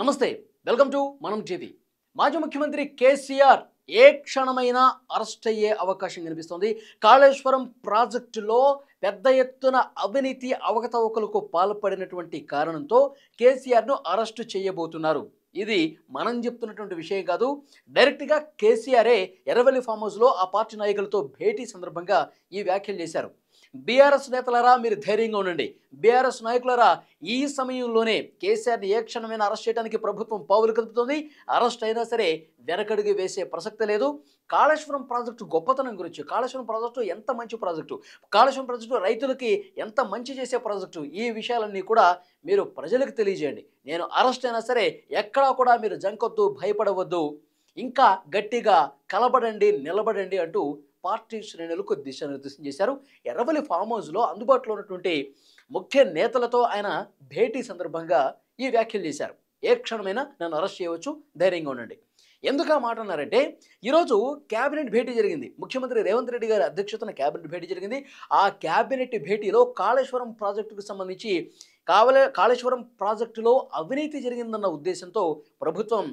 నమస్తే welcome to మనం TV మాజీ ముఖ్యమంత్రి కేసీఆర్ ఏ క్షణమైనా అరెస్ట్ అయ్యే అవకాశం కనిపిస్తోంది. కాళేశ్వరం ప్రాజెక్టులో పెద్ద ఎత్తున అవినీతి అవకతవకలకు పాల్పడినటువంటి కారణంతో కేసీఆర్ను అరెస్టు చేయబోతున్నారు. ఇది మనం చెప్తున్నటువంటి విషయం కాదు. డైరెక్ట్గా కేసీఆరే ఎర్రవెల్లి ఫామ్ హౌస్లో ఆ పార్టీ నాయకులతో భేటీ సందర్భంగా ఈ వ్యాఖ్యలు చేశారు. బీఆర్ఎస్ నేతలరా మీరు ధైర్యంగా ఉండండి, బీఆర్ఎస్ నాయకులరా ఈ సమయంలోనే కేసీఆర్ని ఏ క్షణమైనా అరెస్ట్ చేయడానికి ప్రభుత్వం పావులు కదుపుతోంది. అరెస్ట్ అయినా సరే వెనకడుగు వేసే ప్రసక్తి లేదు. కాళేశ్వరం ప్రాజెక్టు గొప్పతనం గురించి, కాళేశ్వరం ప్రాజెక్టు ఎంత మంచి ప్రాజెక్టు, కాళేశ్వరం ప్రాజెక్టు రైతులకి ఎంత మంచి చేసే ప్రాజెక్టు, ఈ విషయాలన్నీ కూడా మీరు ప్రజలకు తెలియజేయండి. నేను అరెస్ట్ అయినా సరే ఎక్కడా కూడా మీరు జంకొద్దు, భయపడవద్దు, ఇంకా గట్టిగా కలబడండి, నిలబడండి అంటూ పార్టీ శ్రేణులకు దిశానిర్దేశం చేశారు. ఎర్రవల్లి ఫామ్ హౌస్లో అందుబాటులో ఉన్నటువంటి ముఖ్య నేతలతో ఆయన భేటీ సందర్భంగా ఈ వ్యాఖ్యలు చేశారు. ఏ క్షణమైనా నన్ను అరెస్ట్ చేయవచ్చు, ధైర్యంగా ఉండండి. ఎందుకు ఆ మాట అన్నారంటే, ఈరోజు క్యాబినెట్ భేటీ జరిగింది. ముఖ్యమంత్రి రేవంత్ రెడ్డి గారి అధ్యక్షతన క్యాబినెట్ భేటీ జరిగింది. ఆ క్యాబినెట్ భేటీలో కాళేశ్వరం ప్రాజెక్టుకు సంబంధించి కాళేశ్వరం ప్రాజెక్టులో అవినీతి జరిగిందన్న ఉద్దేశంతో ప్రభుత్వం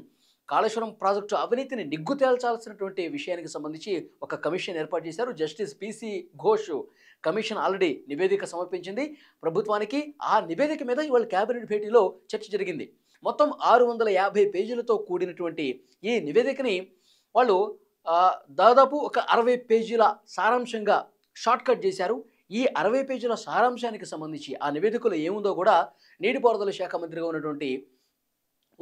కాళేశ్వరం ప్రాజెక్టు అవినీతిని నిగ్గు తేల్చాల్సినటువంటి విషయానికి సంబంధించి ఒక కమిషన్ ఏర్పాటు చేశారు. Justice PC Ghosh commission already నివేదిక సమర్పించింది ప్రభుత్వానికి. ఆ నివేదిక మీద ఇవాళ క్యాబినెట్ భేటీలో చర్చ జరిగింది. మొత్తం 650 పేజీలతో కూడినటువంటి ఈ నివేదికని వాళ్ళు దాదాపు ఒక 60 పేజీల సారాంశంగా షార్ట్కట్ చేశారు. ఈ 60 పేజీల సారాంశానికి సంబంధించి ఆ నివేదికలో ఏముందో కూడా నీటిపారుదల శాఖ మంత్రిగా ఉన్నటువంటి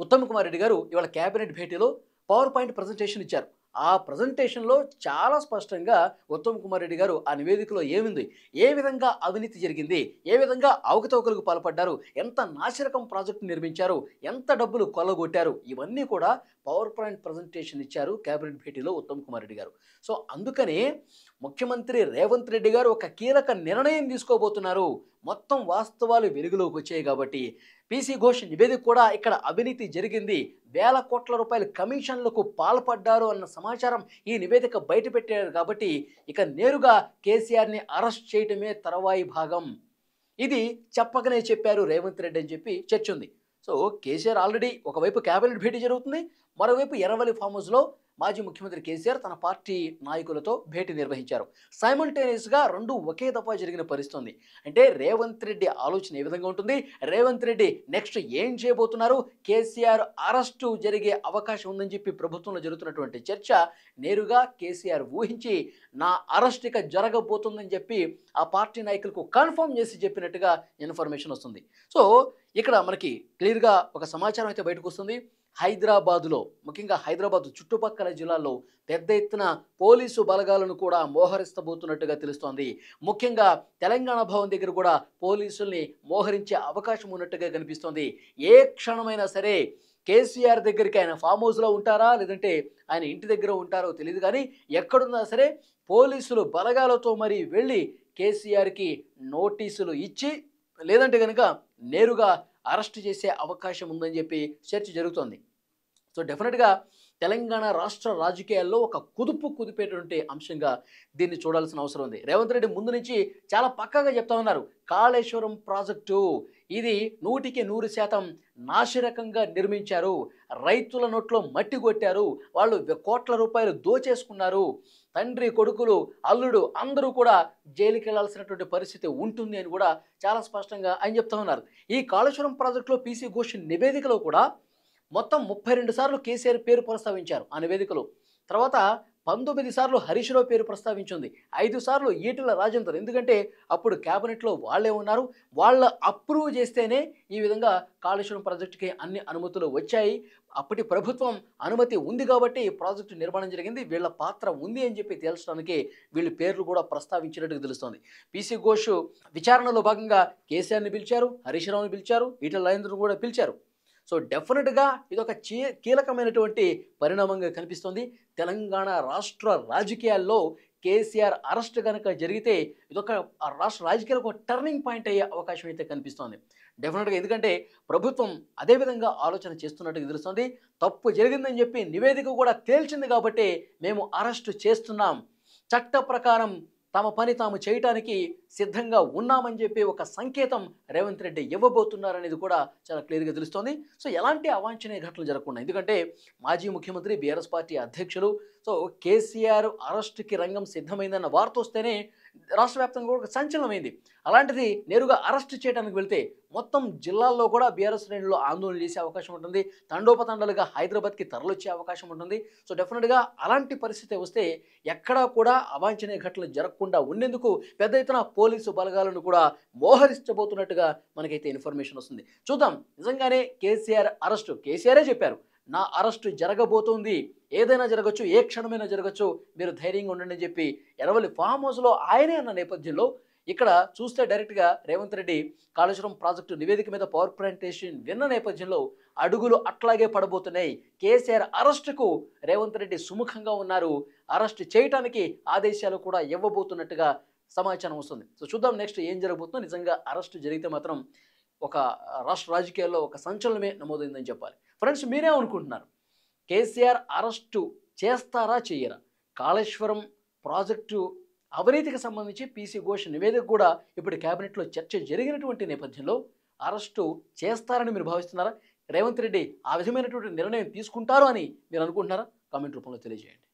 ఉత్తమ్ కుమార్ రెడ్డి గారు ఇవాళ క్యాబినెట్ భేటీలో పవర్ పాయింట్ ప్రజెంటేషన్ ఇచ్చారు. ఆ ప్రజెంటేషన్లో చాలా స్పష్టంగా ఉత్తమ్ కుమార్ రెడ్డి గారు ఆ నివేదికలో ఏముంది, ఏ విధంగా అవినీతి జరిగింది, ఏ విధంగా అవకతవకలకు పాల్పడ్డారు, ఎంత నాసిరకం ప్రాజెక్టు నిర్మించారు, ఎంత డబ్బులు కొల్లగొట్టారు, ఇవన్నీ కూడా పవర్ పాయింట్ ప్రజెంటేషన్ ఇచ్చారు క్యాబినెట్ భేటీలో ఉత్తమ్ కుమార్ రెడ్డి గారు. సో అందుకనే ముఖ్యమంత్రి రేవంత్ రెడ్డి గారు ఒక కీలక నిర్ణయం తీసుకోబోతున్నారు. మొత్తం వాస్తవాలు వెలుగులోకి వచ్చాయి కాబట్టి పిసి ఘోష్ నివేదిక కూడా ఇక్కడ అవినీతి జరిగింది, వేల కోట్ల రూపాయల కమిషన్లకు పాల్పడ్డారు అన్న సమాచారం ఈ నివేదిక బయటపెట్టారు కాబట్టి ఇక నేరుగా కేసీఆర్ని అరెస్ట్ చేయటమే తర్వాయి భాగం. ఇది చెప్పకనే చెప్పారు రేవంత్ రెడ్డి అని చెప్పి చర్చ ఉంది. సో కేసీఆర్ ఆల్రెడీ ఒకవైపు క్యాబినెట్ భేటీ జరుగుతుంది, మరోవైపు ఎర్రవల్లి ఫామ్ హౌస్లో మాజీ ముఖ్యమంత్రి కేసీఆర్ తన పార్టీ నాయకులతో భేటీ నిర్వహించారు. సైమల్టేనియస్గా రెండు ఒకే దఫా జరిగిన పరిస్థితి. అంటే రేవంత్ రెడ్డి ఆలోచన ఏ విధంగా ఉంటుంది, రేవంత్ రెడ్డి నెక్స్ట్ ఏం చేయబోతున్నారు, కేసీఆర్ అరెస్టు జరిగే అవకాశం ఉందని చెప్పి ప్రభుత్వంలో జరుగుతున్నటువంటి చర్చ నేరుగా కేసీఆర్ ఊహించి నా అరెస్ట్ ఇక జరగబోతుందని చెప్పి ఆ పార్టీ నాయకులకు కన్ఫర్మ్ చేసి చెప్పినట్టుగా ఇన్ఫర్మేషన్ వస్తుంది. సో ఇక్కడ మనకి క్లియర్గా ఒక సమాచారం అయితే బయటకు వస్తుంది. హైదరాబాదులో, ముఖ్యంగా హైదరాబాద్ చుట్టుపక్కల జిల్లాల్లో పెద్ద ఎత్తున పోలీసు బలగాలను కూడా మోహరిస్తబోతున్నట్టుగా తెలుస్తోంది. ముఖ్యంగా తెలంగాణ భవన్ దగ్గర కూడా పోలీసుల్ని మోహరించే అవకాశం ఉన్నట్టుగా కనిపిస్తోంది. ఏ క్షణమైనా సరే కేసీఆర్ దగ్గరికి ఆయన ఫామ్ హౌస్లో ఉంటారా లేదంటే ఆయన ఇంటి దగ్గర ఉంటారో తెలియదు, కానీ ఎక్కడున్నా సరే పోలీసులు బలగాలతో మరి వెళ్ళి కేసీఆర్కి నోటీసులు ఇచ్చి లేదంటే కనుక నేరుగా అరెస్ట్ చేసే అవకాశం ఉందని చెప్పి చర్చ జరుగుతోంది. సో డెఫినెట్గా తెలంగాణ రాష్ట్ర రాజకీయాల్లో ఒక కుదిపేటువంటి అంశంగా దీన్ని చూడాల్సిన అవసరం ఉంది. రేవంత్ రెడ్డి ముందు నుంచి చాలా పక్కాగా చెప్తా ఉన్నారు, కాళేశ్వరం ప్రాజెక్టు ఇది 100% నాసిరకంగా నిర్మించారు, రైతుల నోట్లో మట్టి కొట్టారు, వాళ్ళు కోట్ల రూపాయలు దోచేసుకున్నారు, తండ్రి కొడుకులు అల్లుడు అందరూ కూడా జైలుకి వెళ్లాల్సినటువంటి పరిస్థితి ఉంటుంది అని కూడా చాలా స్పష్టంగా ఆయన చెప్తా ఉన్నారు. ఈ కాళేశ్వరం ప్రాజెక్టులో పిసి ఘోష్ నివేదికలో కూడా మొత్తం 32 సార్లు కేసీఆర్ పేరు ప్రస్తావించారు ఆ నివేదికలో. తర్వాత 19 సార్లు హరీష్ రావు పేరు ప్రస్తావించింది, 5 సార్లు ఈటెల రాజేందర్, ఎందుకంటే అప్పుడు క్యాబినెట్లో వాళ్ళే ఉన్నారు, వాళ్ళ అప్రూవ్ చేస్తేనే ఈ విధంగా కాళేశ్వరం ప్రాజెక్టుకి అన్ని అనుమతులు వచ్చాయి. అప్పటి ప్రభుత్వం అనుమతి ఉంది కాబట్టి ప్రాజెక్టు నిర్మాణం జరిగింది, వీళ్ళ పాత్ర ఉంది అని చెప్పి తేల్చడానికి వీళ్ళ పేర్లు కూడా ప్రస్తావించినట్టుగా తెలుస్తోంది. పిసి ఘోష్ విచారణలో భాగంగా కేసీఆర్ని పిలిచారు, హరీష్ రావుని పిలిచారు, ఈటెల రాజేందర్ను కూడా పిలిచారు. సో డెఫినెట్గా ఇది ఒక కీలకమైనటువంటి పరిణామంగా కనిపిస్తుంది. తెలంగాణ రాష్ట్ర రాజకీయాల్లో కేసీఆర్ అరెస్ట్ కనుక జరిగితే ఇదొక రాష్ట్ర రాజకీయాలకు ఒక టర్నింగ్ పాయింట్ అయ్యే అవకాశం అయితే కనిపిస్తోంది డెఫినెట్గా. ఎందుకంటే ప్రభుత్వం అదేవిధంగా ఆలోచన చేస్తున్నట్టుగా తెలుస్తుంది. తప్పు జరిగిందని చెప్పి నివేదిక కూడా తేల్చింది కాబట్టి మేము అరెస్టు చేస్తున్నాం, చట్ట ప్రకారం తమ పని తాము చేయటానికి సిద్ధంగా ఉన్నామని చెప్పి ఒక సంకేతం రేవంత్ రెడ్డి ఇవ్వబోతున్నారనేది కూడా చాలా క్లియర్గా తెలుస్తోంది. సో ఎలాంటి అవాంఛనీయ ఘటనలు జరగకుండా, ఎందుకంటే మాజీ ముఖ్యమంత్రి బీఆర్ఎస్ పార్టీ అధ్యక్షులు సో కేసీఆర్ అరెస్టుకి రంగం సిద్ధమైందన్న వార్త వస్తేనే రాష్ట్ర వ్యాప్తంగా కూడా ఒక సంచలనమైంది. అలాంటిది నేరుగా అరెస్ట్ చేయడానికి వెళ్తే మొత్తం జిల్లాల్లో కూడా బీఆర్ఎస్ శ్రేణులు ఆందోళన చేసే అవకాశం ఉంటుంది. తండోపతండాలుగా హైదరాబాద్కి తరలిచ్చే అవకాశం ఉంటుంది. సో డెఫినెట్గా అలాంటి పరిస్థితి వస్తే ఎక్కడా కూడా అవాంఛనీయ ఘటనలు జరగకుండా ఉండేందుకు పెద్ద ఎత్తున పోలీసు బలగాలను కూడా మోహరించబోతున్నట్టుగా మనకైతే ఇన్ఫర్మేషన్ వస్తుంది. చూద్దాం, నిజంగానే కేసీఆర్ అరెస్టు, కేసీఆరే చెప్పారు నా అరెస్టు జరగబోతోంది, ఏదైనా జరగచ్చు, ఏ క్షణమైనా జరగచ్చు, మీరు ధైర్యంగా ఉండండి అని చెప్పి ఎరవల్లి ఫామ్ హౌస్లో ఆయనే అన్న నేపథ్యంలో ఇక్కడ చూస్తే డైరెక్ట్గా రేవంత్ రెడ్డి కాళేశ్వరం ప్రాజెక్టు నివేదిక మీద పవర్ ప్రజెంటేషన్ విన్న నేపథ్యంలో అడుగులు అట్లాగే పడబోతున్నాయి. కేసీఆర్ అరెస్టుకు రేవంత్ రెడ్డి సుముఖంగా ఉన్నారు. అరెస్ట్ చేయడానికి ఆదేశాలు కూడా ఇవ్వబోతున్నట్టుగా సమాచారం వస్తుంది. సో చూద్దాం నెక్స్ట్ ఏం జరగబోతుందో. నిజంగా అరెస్టు జరిగితే మాత్రం ఒక రాష్ట్ర రాజకీయాల్లో ఒక సంచలనమే నమోదైందని చెప్పాలి. ఫ్రెండ్స్, మీరే అనుకుంటున్నారు కేసీఆర్ అరెస్టు చేస్తారా చెయ్యరా? కాళేశ్వరం ప్రాజెక్టు అవినీతికి సంబంధించి పీసీ ఘోష్ నివేదిక కూడా ఇప్పుడు కేబినెట్లో చర్చ జరిగినటువంటి నేపథ్యంలో అరెస్టు చేస్తారని మీరు భావిస్తున్నారా? రేవంత్ రెడ్డి ఆ విధమైనటువంటి నిర్ణయం తీసుకుంటారు అని మీరు అనుకుంటున్నారా? కామెంట్ రూపంలో తెలియజేయండి.